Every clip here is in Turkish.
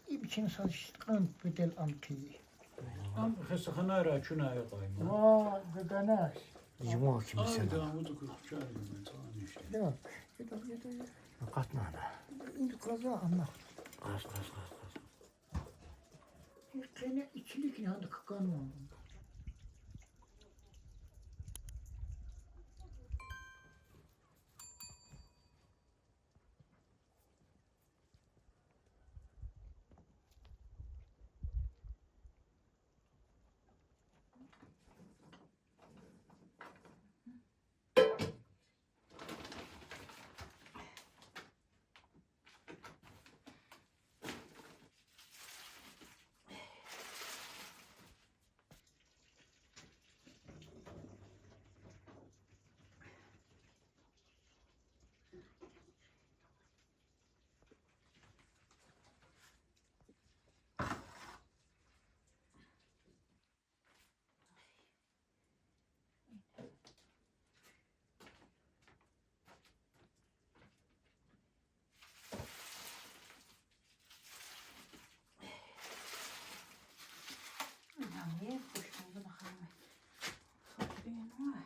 İbçin saçtan bedel amki. Am xəstəxana ra künaya qayma. Vay gaganas. Cuma kimsin? Ay Davudu kırıkçaydım ben sana işte. Yok. Katma ana. Şimdi kaza ama. Kaz. Sene içilik yandı kakan var. Niye boşluğuna bakalım. Satırın var.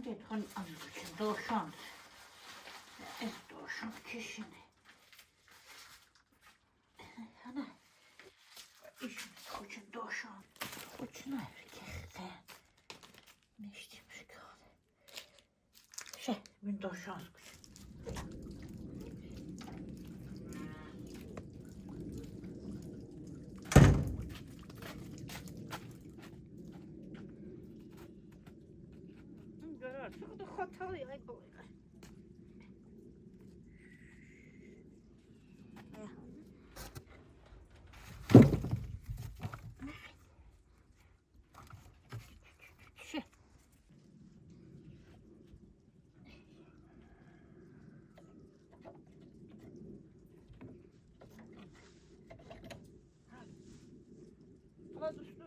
Det kan användas då chans. Ett år som kischen. Ana. İşin koçun doğuşan. Koçun erkekten. Ne işlemiş kaldı. Ben doğuşan koçun. Sıkıntı hatalı ya. Biraz üstü.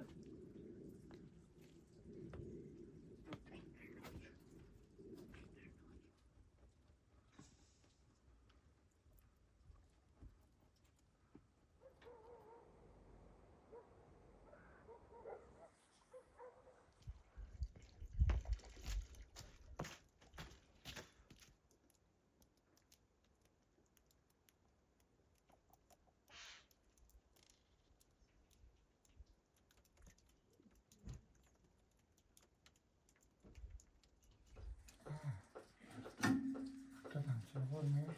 Tamam, sen olmuyor.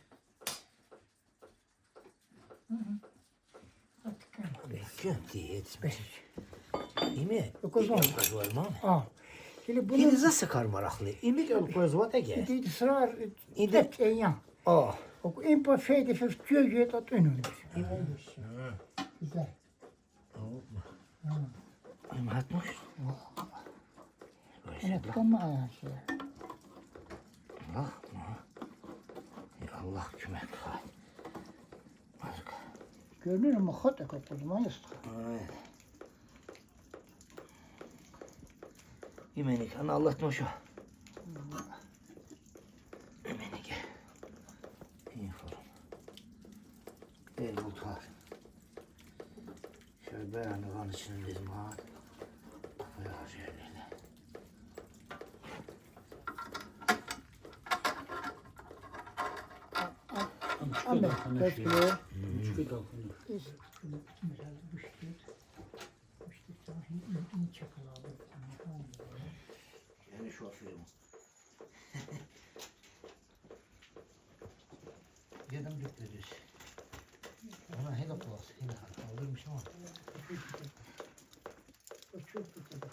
Bekliyorum diye yetişmiş. İyi mi? Dokuz on. Kaz var mı? Aa. Şimdi bunu Hinize sıkar maraklı. İmik öl koz vata gel. bir sırar İyi de- tek yan. Aa. O en pa feyde för göget att önünde. Güzel. Matmuş. Ama tutma ayası. Allah. Ya Allah kümek kay. Bak. Görünür mü hatta kapatma yastık. Evet. Yemenik ana Allah'tan şu. Yemenik. İyi falan. Değil bu tuhaf. Şöyle beğenli kan içinin dedim ha. Bayağı şeylerle. Ama kaç kilo? Üçlü takını. Mesela düştü. Düştü sahi iyi çakaladı. Yani şu atıyorum. Yedim döktürüyoruz. Ona hele kulası. Hele kaldırmış ama. O çok güzel.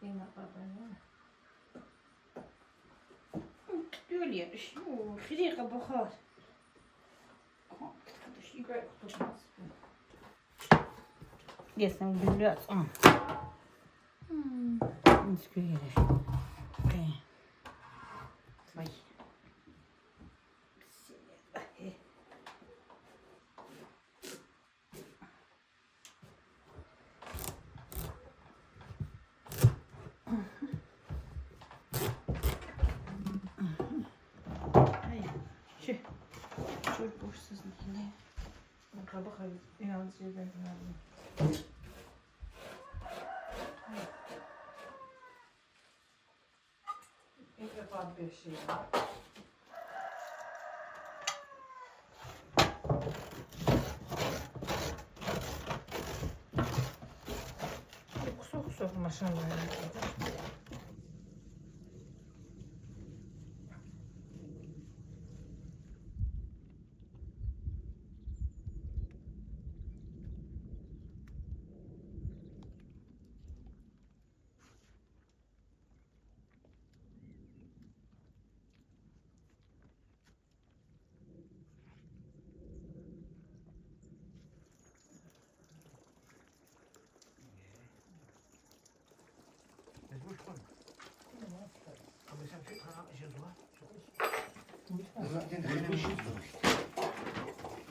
Yine babana. Öyle yarış. Frika bakar. Gelsin güllü at. Hiç güllü. Vay. Bismillah. Çok boşsuz ne? Kabak ayı. İnanç yerden verdim. İlk defa bir şey var. Kusuk kusuk maşallah. Mecbur koyma. Ama sen şu kanal işe var.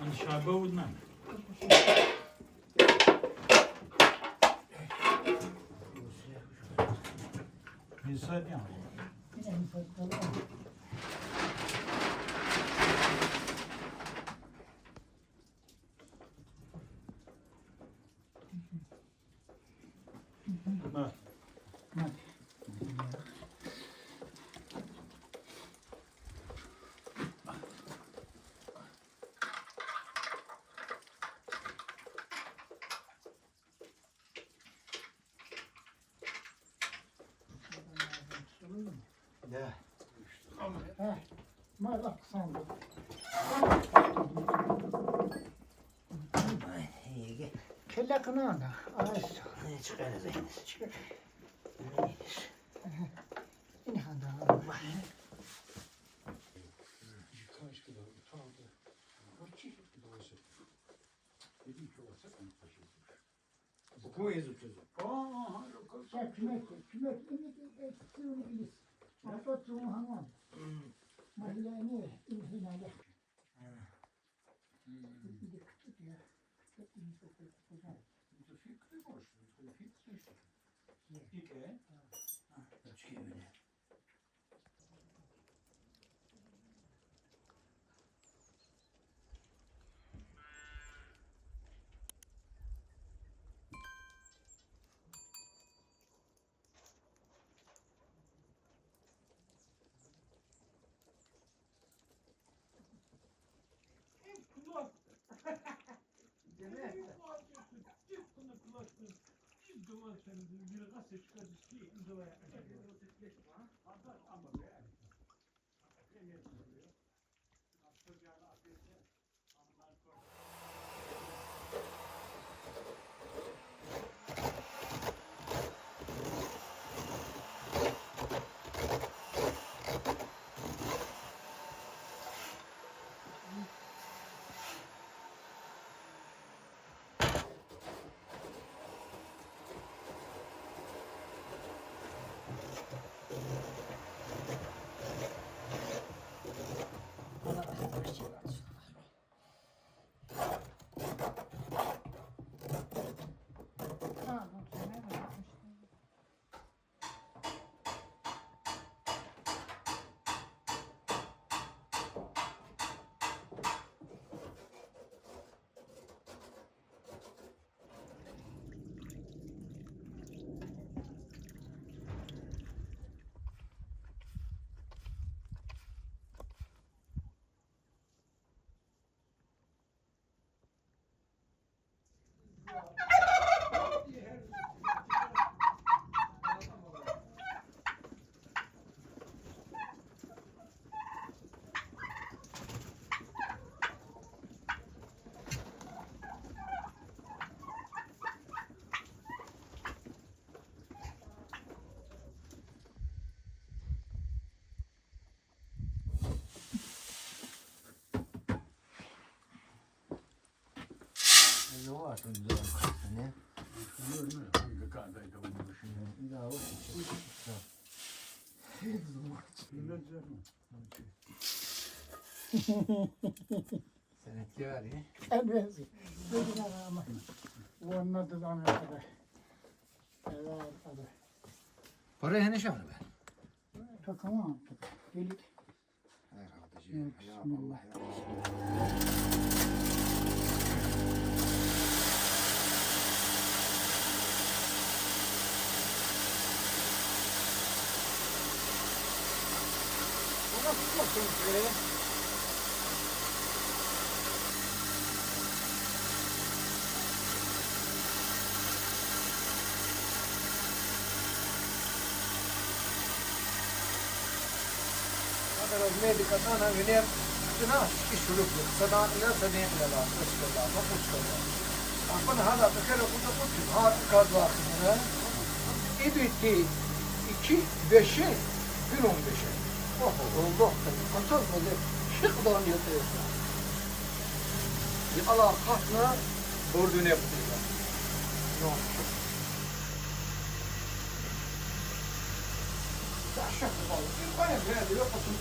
Ani şabe udnan. Misal yani. Yine bir fazla var. Bak. Bak. Ne? Ha, bak sen de. Ay iyi gel. Kelle kınağında. Ağaç. Ne çıkarız aynı. Çıkar. İyidir. Yine handa. Bu yazıyor. Aa, Ya kümek suyunu bilir. Hatta suyunu hamam. Mahalle ne? İlhinalı. Bir de küçük ya. Çok iyi çok güzel. İki. Çıkıyor öyle. Artık güzel olmuş. Ne? Görmüyor. Hangi kadayda olmuş. Bir daha var. Bilmeyecek mi? Sen etki ver ya. Elbette. Dediler ama. Bu anladı da kadar. Evet, hadi. Parayı henüz yapma ben. Takamam. Delik. Herhalde. Evet, Ya bismillah. Allah ya. Bu nasıl bakın şuraya? Agar medica sana venem kına işuluk sadan ila sadin ila la muskala ma muskala upon hada tekere burada bu har kadva akhine ibiti 2 5'e 15'e oh Allah atar böyle şıkdan yatıyor ya Allah katna bordune yapıyor no taşak var bir tane böyle yok olsun.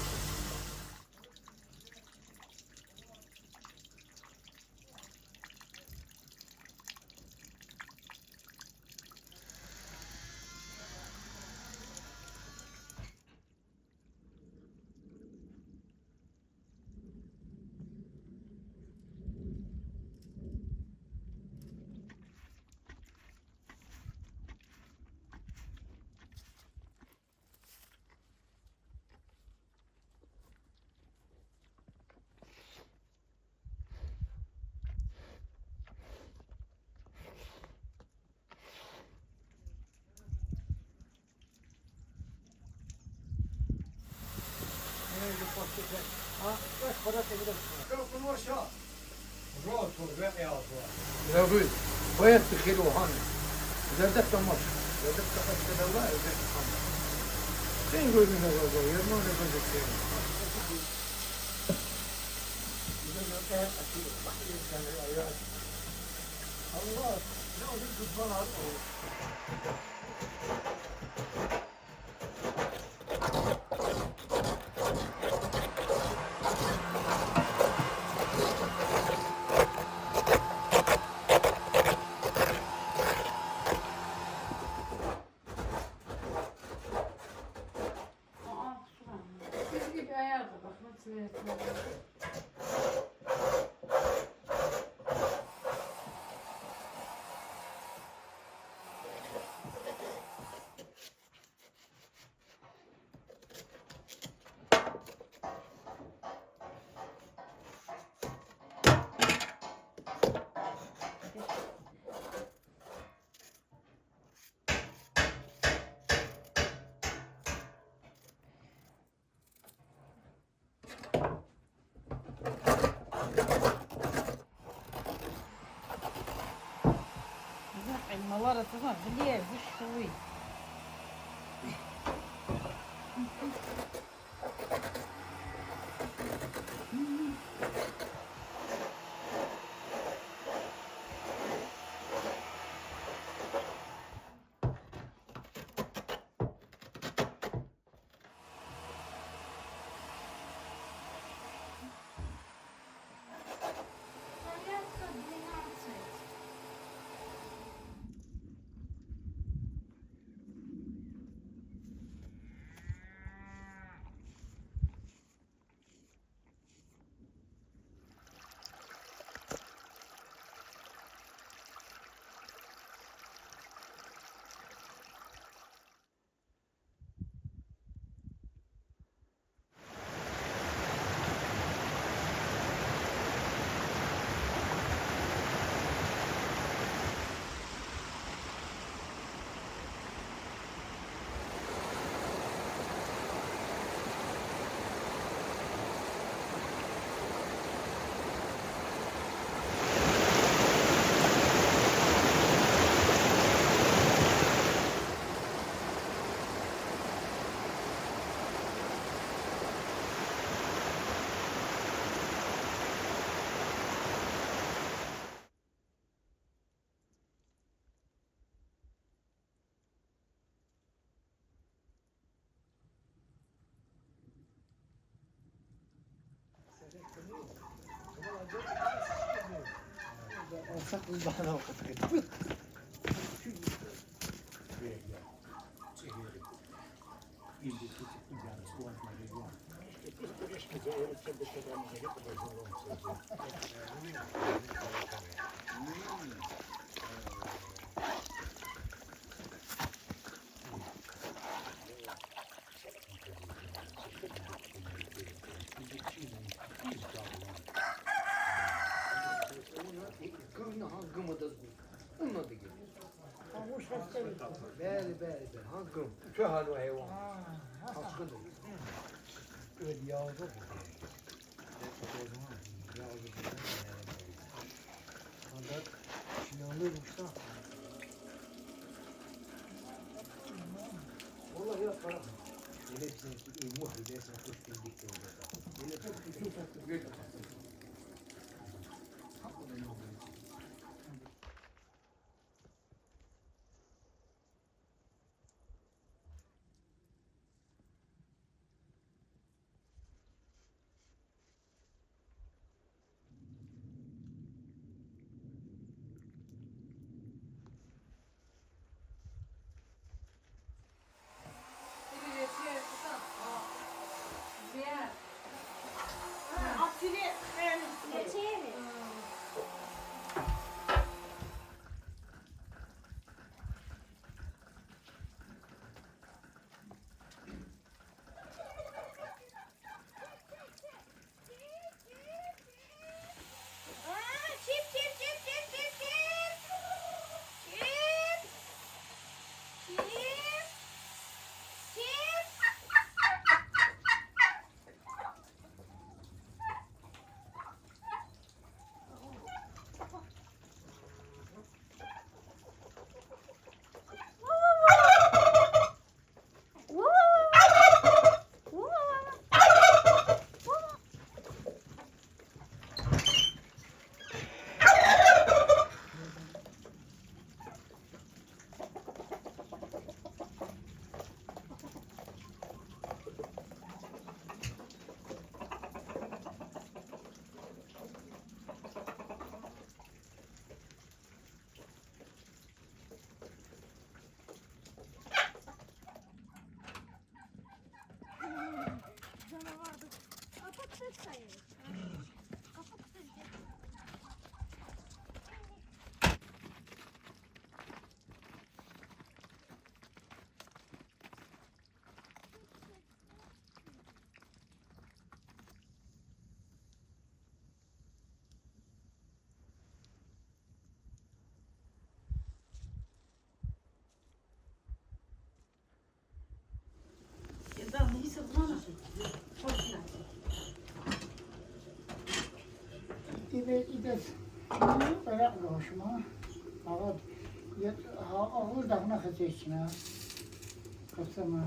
Рагуль, поэт Хилухан, Зердек Тамаш, Зердек Тамаш Кадавла, Зердек Тамаш. Sen gözüne bak, yerine ne kadar Allah, ne oldu tutman abi? Aa, su var. Biz gibi ayarda bak. Nasıl yönetmen. Elmalar atılan biliyor bu şuyu. Sakızlarına bakın. Kırına hakkımı da anladı gibi. Kavuş hastayı. Bəli, bəli, bəli. Haqqım. Bütün halı heyvan. Haqqıdır. Öyle yağdı. Ancak inanırmış da. Vallahi ya para. Öyle sanki ilmu hüde sen kuş bildik de orada. Öyle çok güzel. İde bırak hoşuma. Ama ağır da buna kaçışına. Kasama.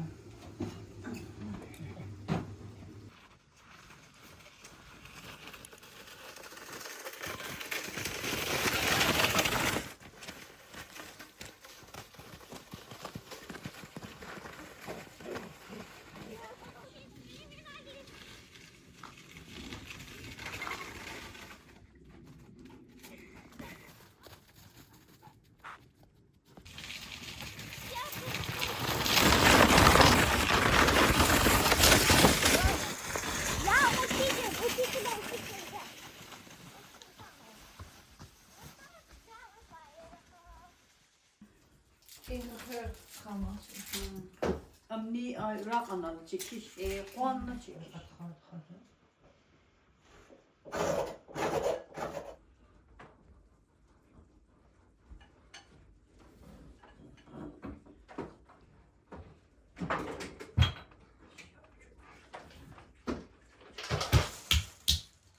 Amni rakanalı çekiş, kuanla çekiş.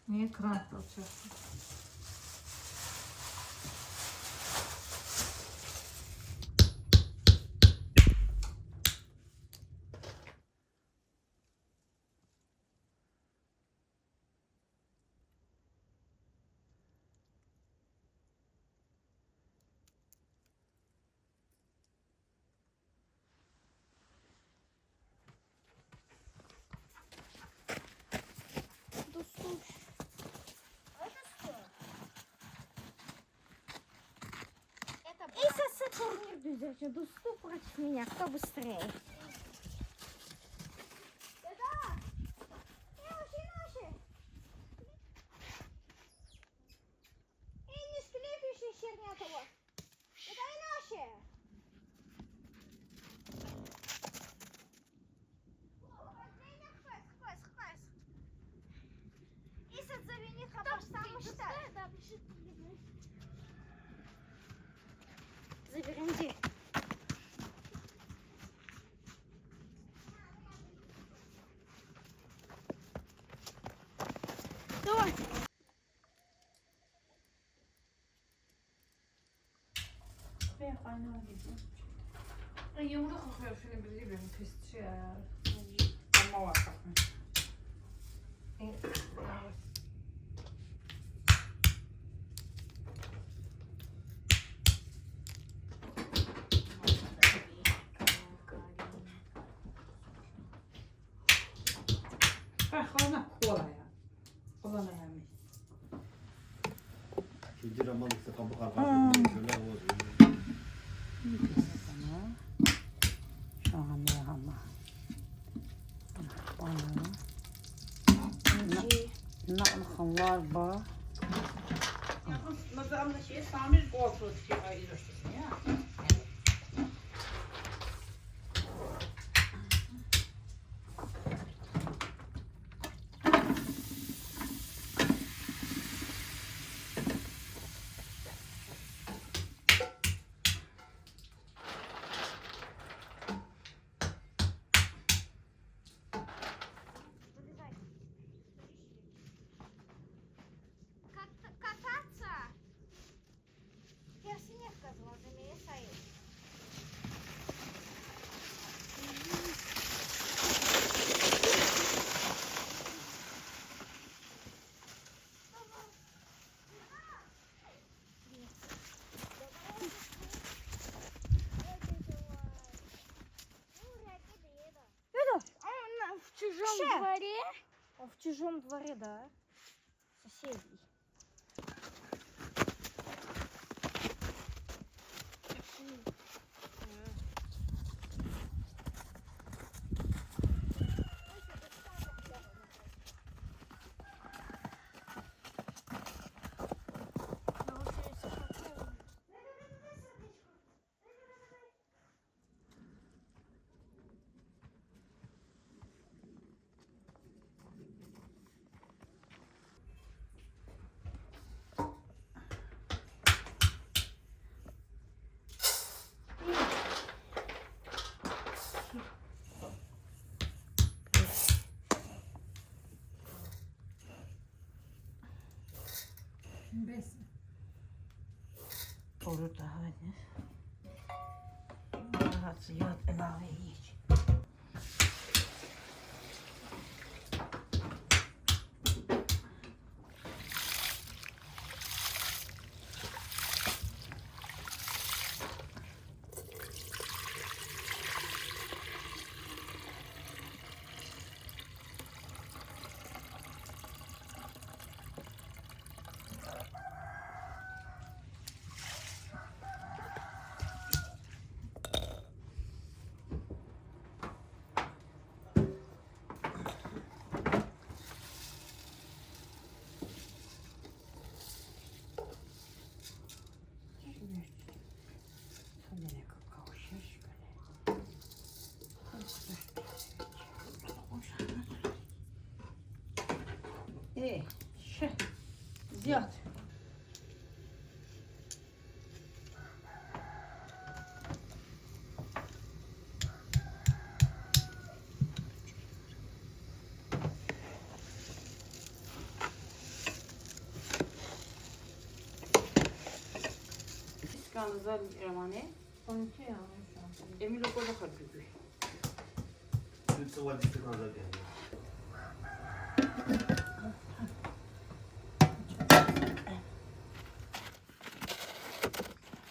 Niye krank alacaksın? обязательно доступ против меня. Кто быстрее? Заберем. Давай. Ben kaynağa gidiyorum. Yumruk kokuyor şunu biliyorum pis şey ya. Ama var bakın. Bak ona kola ya. Kola ne yemiş? Şimdi ramallıkta kapı karşı şöyle oldu. Şahane ama. Naklıklar var. Mesela şey Samir Gorfuz şey ayırırsın ya. Кататься. Я снег сказала, за меня стоит. В чужом дворе? В чужом дворе, да. Соседей. Besin. Olur daha ne? Rahatsız yat ilave yiyecek. Ziyad. İskanızda Ramane. 12 ya şu an. Emir okulda kalıyor. Lütfen vazifesi kadar yani.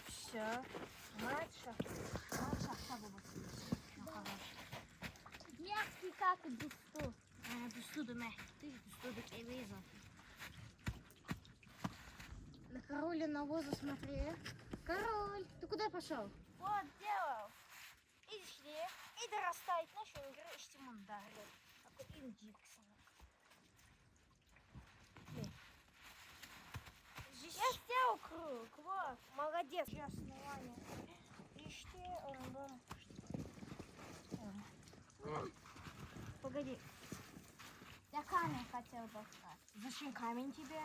Все. Мачо. Детский как дусту. Дусту думе. Ты дусту до телевизора. На короля навоза смотри. Король, ты куда Пошел. Вот делал. И шли. И дорастает наши игры и штимундары. Такой индиксонок. Я сделал круг. Вот. Молодец. Я основание. Ишь рандом. Погоди. Я камень хотел достать. Зачем камень тебе?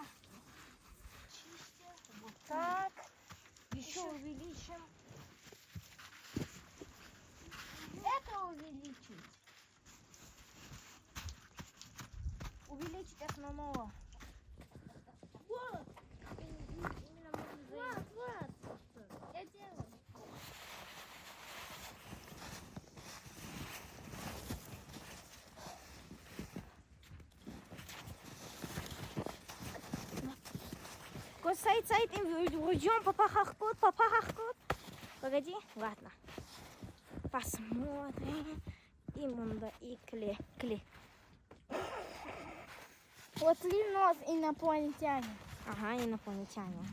Чисти. Вот так. Еще увеличим. Это увеличить. Увеличить основного. Вот. Вот. Я делаю. Сайт, уйдем, папа хахкот. Погоди, ладно. Посмотрим. Имунда и кле. Вот три нос инопланетяне. Ага, инопланетяне.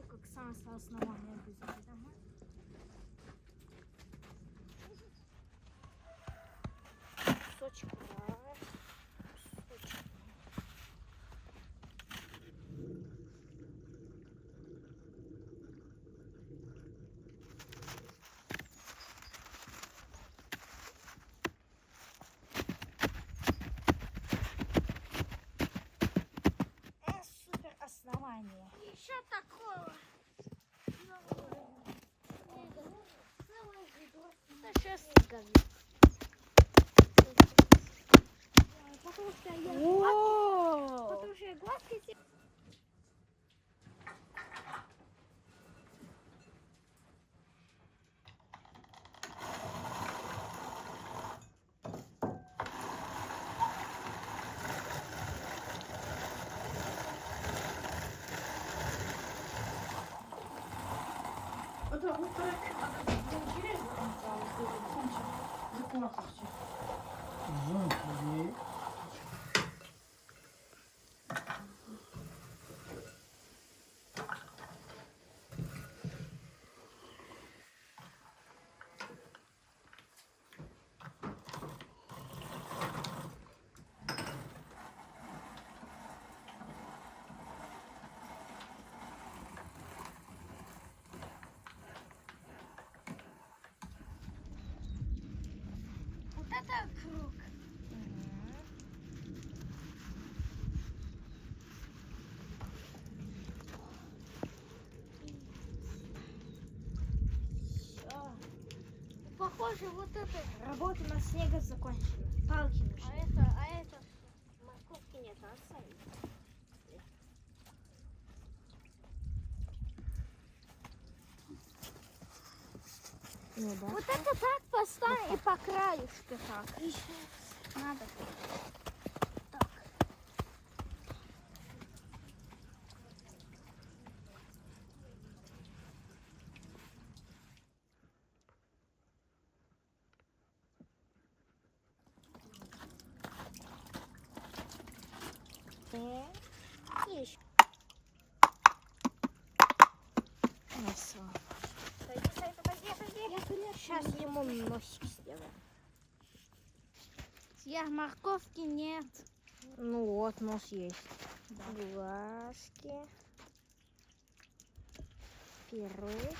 Как основание обязательно. Кусочек. Супер основание. Еще такого. Сейчас горит. Потому что я гладкий. Это вот так. Интересно, закончил. это круг. Всё. Похоже, вот это работа на снега закончена. Палки нужны. А это морковки нет, а оставить. Ну да. Вот это так поставим и по краюшку так. Еще надо. Так. Еще. Сейчас ему носик сделаем. Морковки нет. Ну вот, нос есть. Глазки. Первый.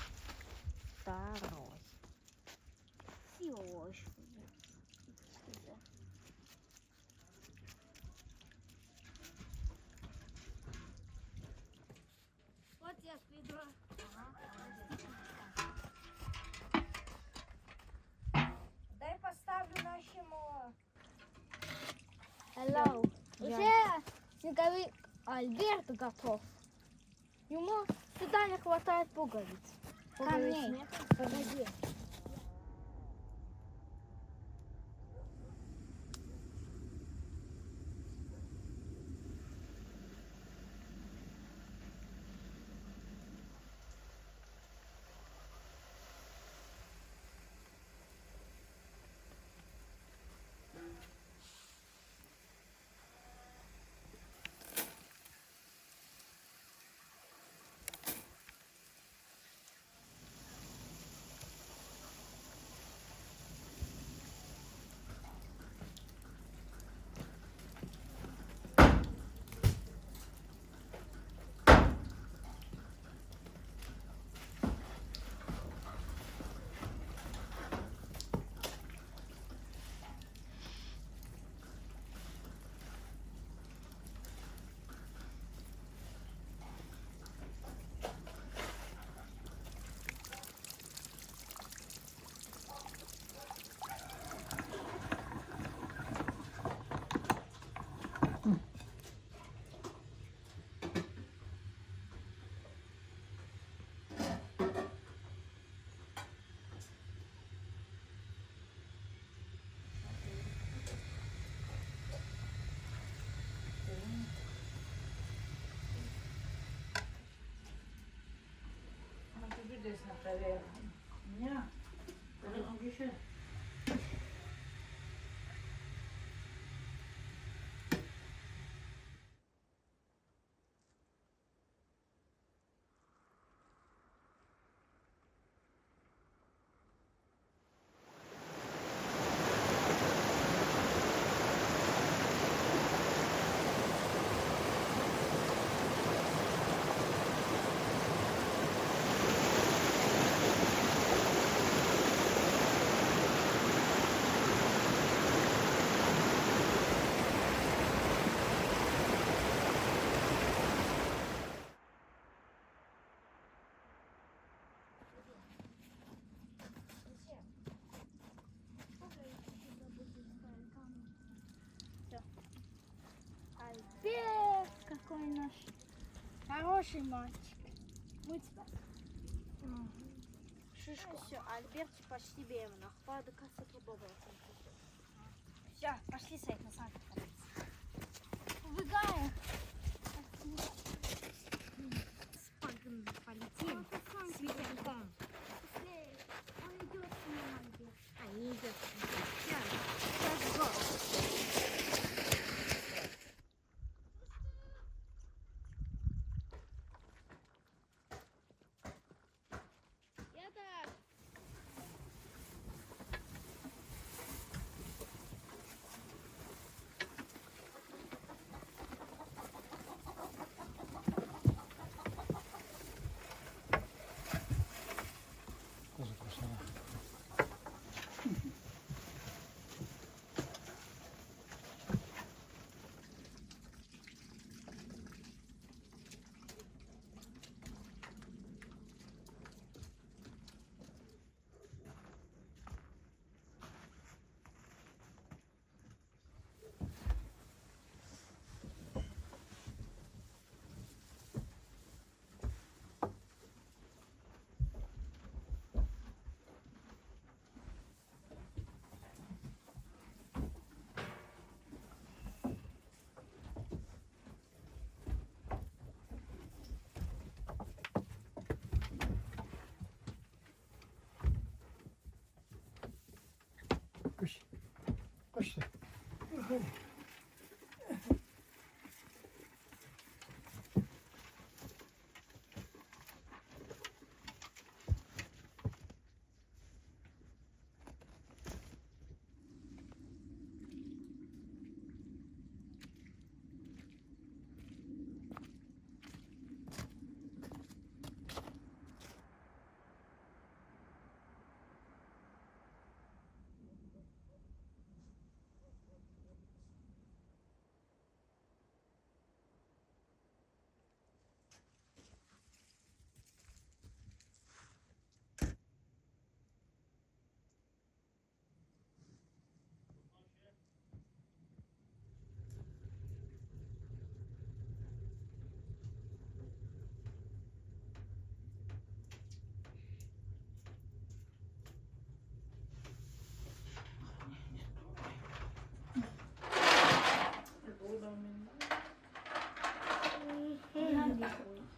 Второй. Всего. Вот я ведро. Дай поставлю нашему. Hello. Уже снеговик Альберт готов. Ему сюда не хватает пуговиц. Камней. Погоди. Здесь на траве. Нет. Еще. Альберт, какой наш хороший мальчик. Будь спать. Шишка. Все, Альберт почти беременна. Хватит касса пробовать. Все, пошли сядь на санкт. Убегаем. Полетим с ветерком. Он идет с ним, Альберт. А, не идет. Сейчас го.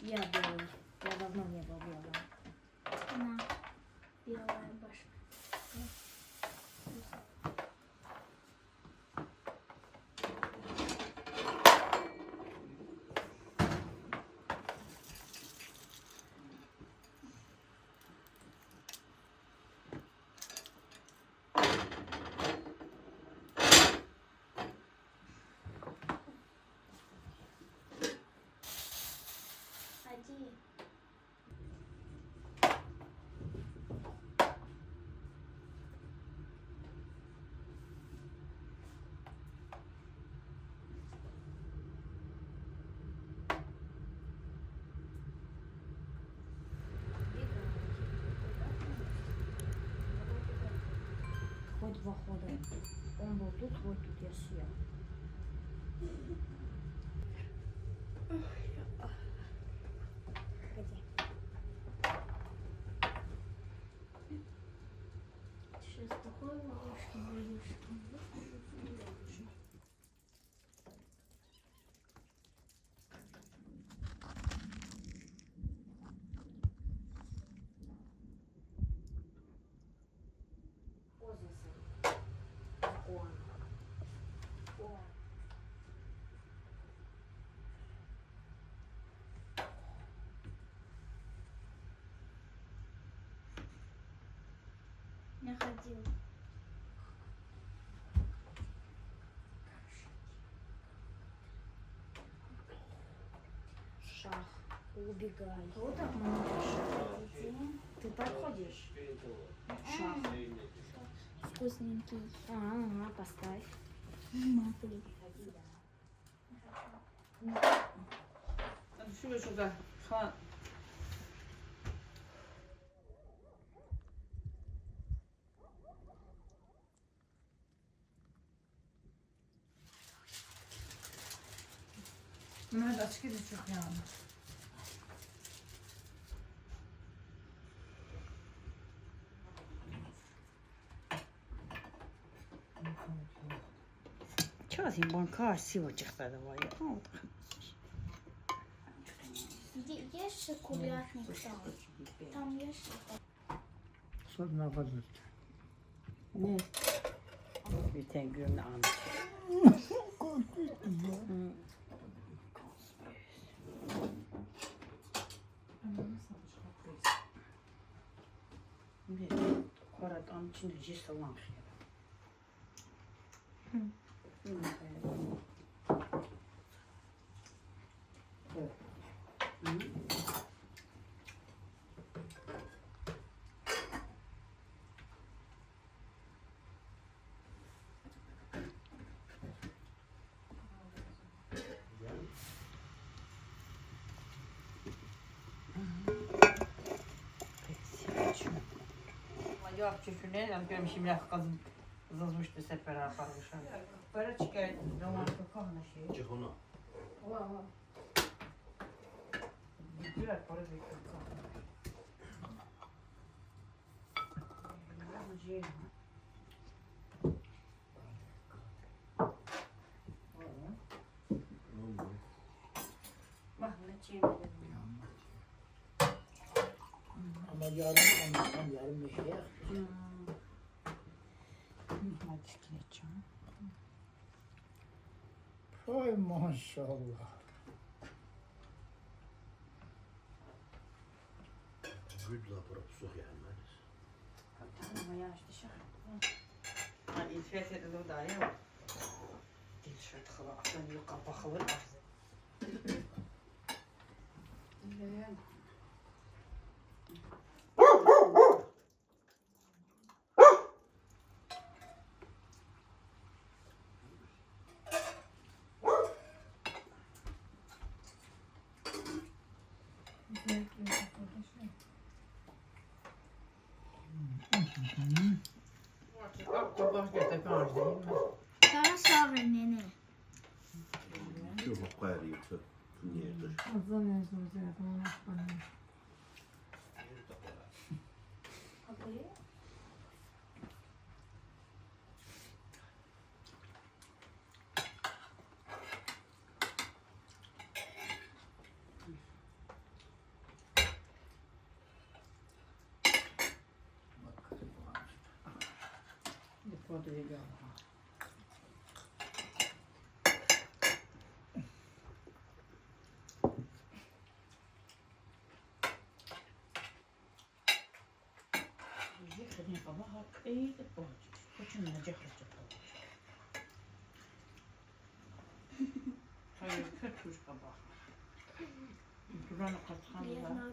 Я делаю. Я давно не был белым. Она белая башня. Один. Хоть два хода. Он был тут, вот тут я съел. Сейчас такой ложки будешь. Я ходил. Шах. Убегай. Вот так можно шах. Ты так ходишь? Шах. Вкусненький. Ага, поставь. Смотри. Şurada şurada. Ha. Mehmet açık edin çok yani. Часим банка сивочек-то давай. Есть же курятник там. Там есть Sonra bakacağız. Ne? Bir tane gün almış. Korat onun içinde cins olan şey. Я чуть-чуть не знаю, прям şimdi kazım zazmıştı sefer aparmışım. Para çıkar, zaman kakağına şey. Çık onu. Biraz para bekliyor. Bak ne çevirdim. Ama yarın anlatsam yarın bir şey yap. Hadi geçeceğim. Ay maşallah. Good lapar sok yani. Tamam ya işte şah. Ha ilfet edildi daha ya. İlfet kılaktan yuka bakılır afze. Kabak getir kardeşim. Sana sağır nene. Çok koyar yoksa. Niyedir. خدني قباها اي الطوج كنت نجح هاي كتوش قباها دوران قد خانوا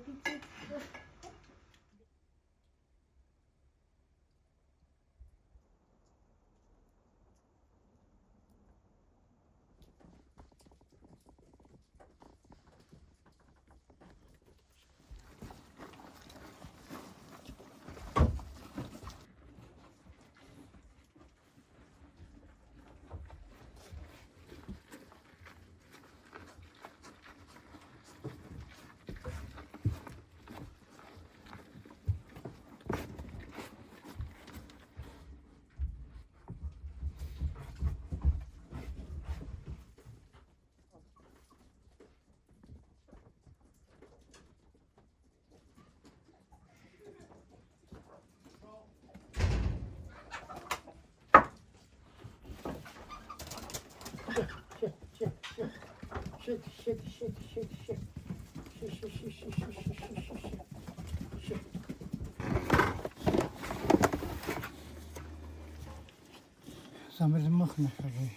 Zamir mıknı şöyle.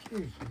Cheers.